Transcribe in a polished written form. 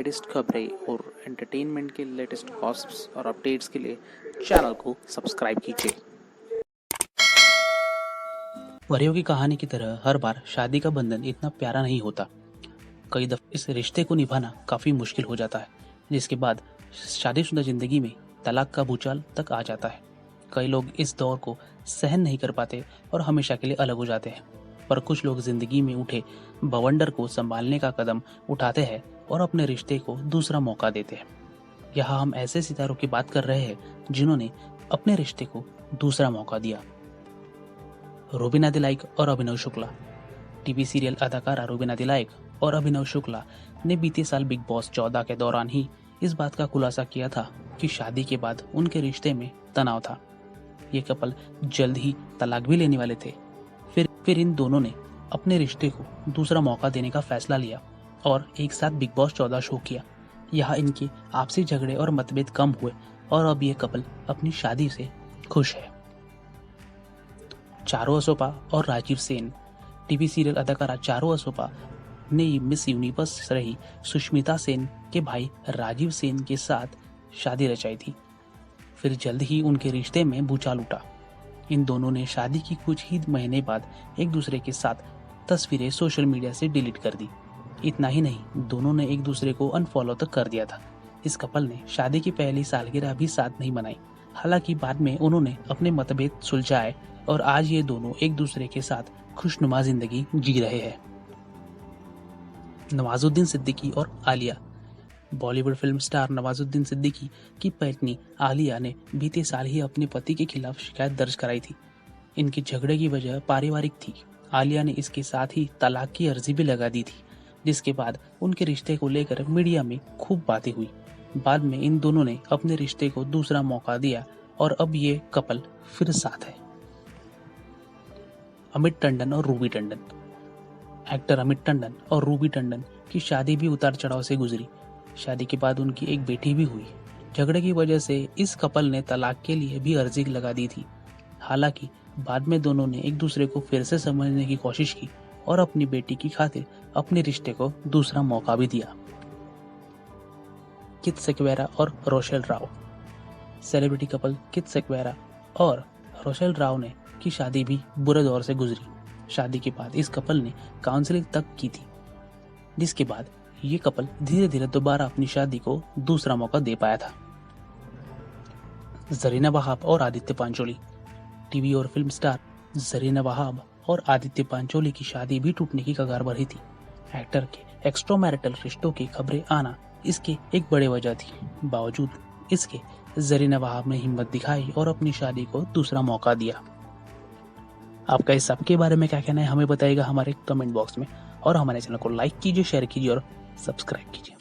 Latest खबरें और entertainment के लेटेस्ट गॉसिप्स और अपडेट्स के लिए चैनल को सब्सक्राइब कीजिए। परियों की कहानी की तरह हर बार शादी का बंधन इतना प्यारा नहीं होता। कई दफे इस रिश्ते को निभाना काफी मुश्किल हो जाता है, जिसके बाद शादीशुदा जिंदगी में तलाक का भूचाल तक आ जाता है। कई लोग इस दौर को सहन नहीं कर पाते और हमेशा के लिए अलग हो जाते हैं, पर कुछ लोग जिंदगी में उठे बवंडर को संभालने का कदम उठाते हैं और अपने रिश्ते को दूसरा मौका देते हैं। यहाँ हम ऐसे सितारों की बात कर रहे हैं जिन्होंने अपने रिश्ते को दूसरा मौका दिया। रूबीना दिलाइक और अभिनव शुक्ला। टीवी सीरियल अदाकारा रूबीना दिलाइक और अभिनव शुक्ला ने बीते साल बिग बॉस 14 के दौरान ही इस बात का खुलासा किया था कि शादी के बाद उनके रिश्ते में तनाव था। ये कपल जल्द ही तलाक भी लेने वाले थे। फिर इन दोनों ने अपने रिश्ते को दूसरा मौका देने का फैसला लिया और एक साथ बिग बॉस 14 शो किया। यहाँ इनके आपसी झगड़े और मतभेद कम हुए और अब ये कपल अपनी शादी से खुश है। चारू असोपा और राजीव सेन। टीवी सीरियल अदाकारा चारू असोपा ने मिस यूनिवर्स रही सुष्मिता सेन के भाई राजीव सेन के साथ शादी रचाई थी। फिर जल्द ही उनके रिश्ते में भूचाल उठा। इन दोनों ने शादी की कुछ ही महीने बाद एक दूसरे के साथ तस्वीरें सोशल मीडिया से डिलीट कर दी। इतना ही नहीं, दोनों ने एक दूसरे को अनफॉलो तक कर दिया था। इस कपल ने शादी की पहली सालगिरह भी साथ नहीं मनाई। हालांकि बाद में उन्होंने अपने मतभेद सुलझाए और आज ये दोनों एक दूसरे के साथ खुशनुमा जिंदगी जी रहे हैं। नवाजुद्दीन सिद्दीकी और आलिया। बॉलीवुड फिल्म स्टार नवाजुद्दीन सिद्दीकी की पत्नी आलिया ने बीते साल ही अपने पति के खिलाफ शिकायत दर्ज कराई थी। इनकी झगड़े की वजह पारिवारिक थी। आलिया ने इसके साथ ही तलाक की अर्जी भी लगा दी थी, जिसके बाद उनके रिश्ते को लेकर मीडिया में खूब बातें हुई। बाद में इन दोनों ने अपने रिश्ते को दूसरा मौका दिया और अब ये कपल फिर साथ है। अमित टंडन और रूबी टंडन। एक्टर अमित टंडन और रूबी टंडन की शादी भी उतार चढ़ाव से गुजरी। शादी के बाद उनकी एक बेटी भी हुई। झगड़े की वजह से इस कपल ने तलाक के लिए भी अर्जी लगा दी थी। हालांकि बाद में दोनों ने एक दूसरे को फिर से समझने की कोशिश की और अपनी बेटी की खातिर अपने रिश्ते को दूसरा मौका भी दिया। कित सेक्वेरा और रोशेल राव। सेलिब्रिटी कपल कित सेक्वेरा और रोशेल राव ने की शादी भी बुरे दौर से गुजरी। शादी के बाद इस कपल ने काउंसलिंग तक की थी, जिसके बाद ये कपल धीरे धीरे दोबारा अपनी शादी को दूसरा मौका दे पाया था। जरीना वहाब और आदित्य पांचोली। टीवी और फिल्म स्टार जरीना वहाब और आदित्य पांचोली की शादी भी टूटने की कगार पर ही थी। एक्टर के एक्स्ट्रामैरिटल रिश्तों की खबरें आना इसके एक बड़े वजह थी। बावजूद इसके जरीना वहाब ने हिम्मत दिखाई और अपनी शादी को दूसरा मौका दिया। आपका इस सब के बारे में क्या कहना है हमें बताइएगा हमारे कमेंट बॉक्स में, और हमारे चैनल को लाइक कीजिए, शेयर कीजिए और सब्सक्राइब कीजिए।